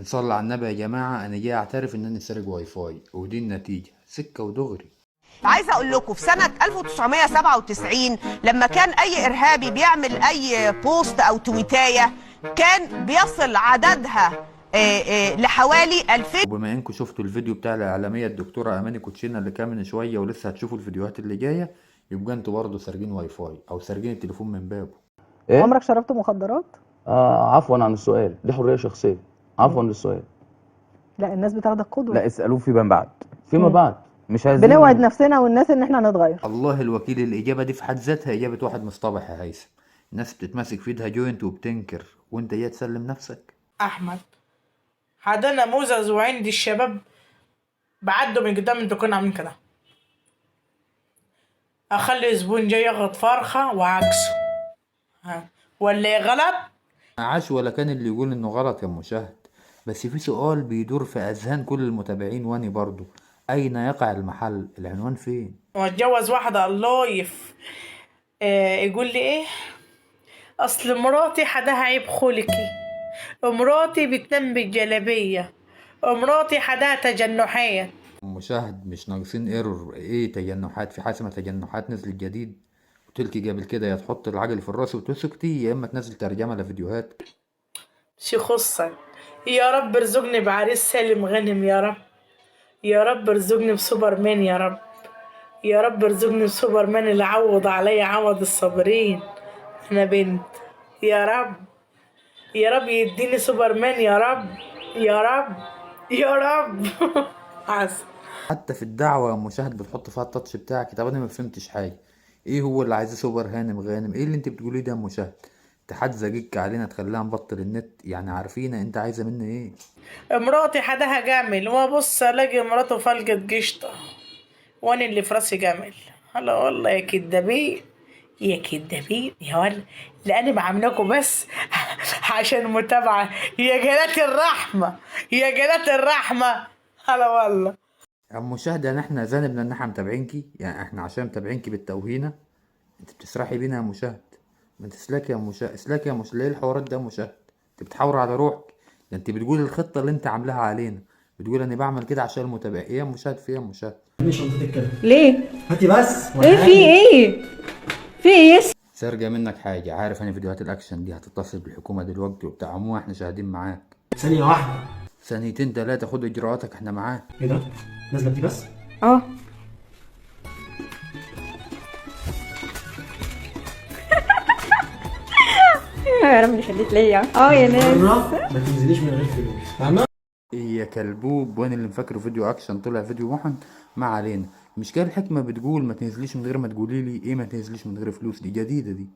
نصلي على النبي يا جماعة، أنا جاي أعترف إن أنا سارق واي فاي ودي النتيجة سكة ودغري. عايزه اقول لكم في سنه 1997 لما كان اي ارهابي بيعمل اي بوست او تويتايه كان بيصل عددها لحوالي 2000. وبما إنكم شفتوا الفيديو بتاع الإعلامية الدكتورة أماني كوتشينا اللي كان من شوية ولسه هتشوفوا الفيديوهات اللي جاية، يبقى أنتوا برضه سارقين واي فاي أو سارقين التليفون من بابه. ايه؟ عمرك شربت مخدرات؟ عفوا عن السؤال، دي حرية شخصية. عفوا للسؤال. لا، الناس بتاخدك قدوة. لا، اسألوه فيما بعد. فيما بعد مش عايزين بنوعد نفسنا والناس ان احنا نتغير. الله الوكيل، الإجابة دي في حد ذاتها إجابة واحد مصطبح يا هيثم. الناس بتتمسك في إيدها جوينت وبتنكر، وأنت جاي تسلم نفسك. احمد هذا نموذج، وعندي الشباب بعدوا من قدام انتوا كنا عاملين كده. اخلي زبون جاي ياخد فرخه وعكسه، ولا غلط؟ عاش ولا كان اللي يقول إنه غلط يا مشاهد، بس في سؤال بيدور في أذهان كل المتابعين وأني برضه، أين يقع المحل؟ العنوان فين؟ واتجوز واحده الله يقول لي ايه؟ اصل مراتي حدها عيب خلقي، مراتي بتنام بالجلابيه، مراتي حدها تجنحات. مشاهد مش ناقصين ايرور. ايه تجنحات؟ في حاجه اسمها تجنحات نزلت جديد وتلكي قبل كده، يا تحط العجل في الراس وتسكتي يا اما تنزل ترجمه لفيديوهات. مش يخصك. يا رب ارزقني بعريس سالم غانم يا رب. يا رب ارزقني بسوبرمان يا رب. يا رب ارزقني بسوبرمان اللي عوض عليا عوض الصابرين. انا بنت. يا رب يا رب يديني سوبرمان يا رب. يا رب يا رب. عسل. حتى في الدعوه يا مشاهد بتحط فيها التاتش بتاعك. طب انا ما فهمتش حاجه. ايه هو اللي عايزاه سوبر هانم غانم؟ ايه اللي انت بتقوليه ده يا مشاهد؟ تحد زجيك علينا تخلينا نبطل النت؟ يعني عارفين انت عايزه مني ايه؟ مراتي حدها جامل، وابص الاقي مراته فلقت قشطه وانا اللي في راسي جامل. هلا والله يا كدابين، يا كدابين يا ولد. لاني بعملكم بس عشان متابعه. يا جلات الرحمه، يا جلات الرحمه. هلا والله يا مشاهد، يعني احنا ذنبنا ان احنا متابعينكي؟ يعني احنا عشان متابعينكي بالتوهينه انت بتسرحي بينا يا مشاهد؟ ما تسلكي يا مشاهد، اسلكي يا مشاهد. ليه الحوارات ده يا مشاهد؟ انت بتحاور على روحك. ده انت بتقول الخطه اللي انت عاملاها علينا، بتقول انا بعمل كده عشان المتابع. ايه يا مشاهد؟ في ايه يا مشاهد؟ مش شنطتك كده ليه؟ هاتي بس. ايه في ايه؟ في ايه؟ سارقه منك حاجه. عارف انا فيديوهات الاكشن دي هتتصل بالحكومه دلوقتي وبتاع، عموما احنا شاهدين معاك. ثانية واحدة. ثانيتين تلاتة خد اجراءاتك، احنا معاك. ايه ده؟ نازلة بدي بس؟ اه. يا رب خليت ليا يا ناس. مرة ما تنزليش من غير فلوس، فاهمة؟ ايه يا كلبوب، وانا اللي مفكره فيديو اكشن طلع فيديو محن. ما علينا. مش كان الحكمه بتقول ما تنزليش من غير ما تقولي لي؟ ايه ما تنزليش من غير فلوس؟ دي جديده دي.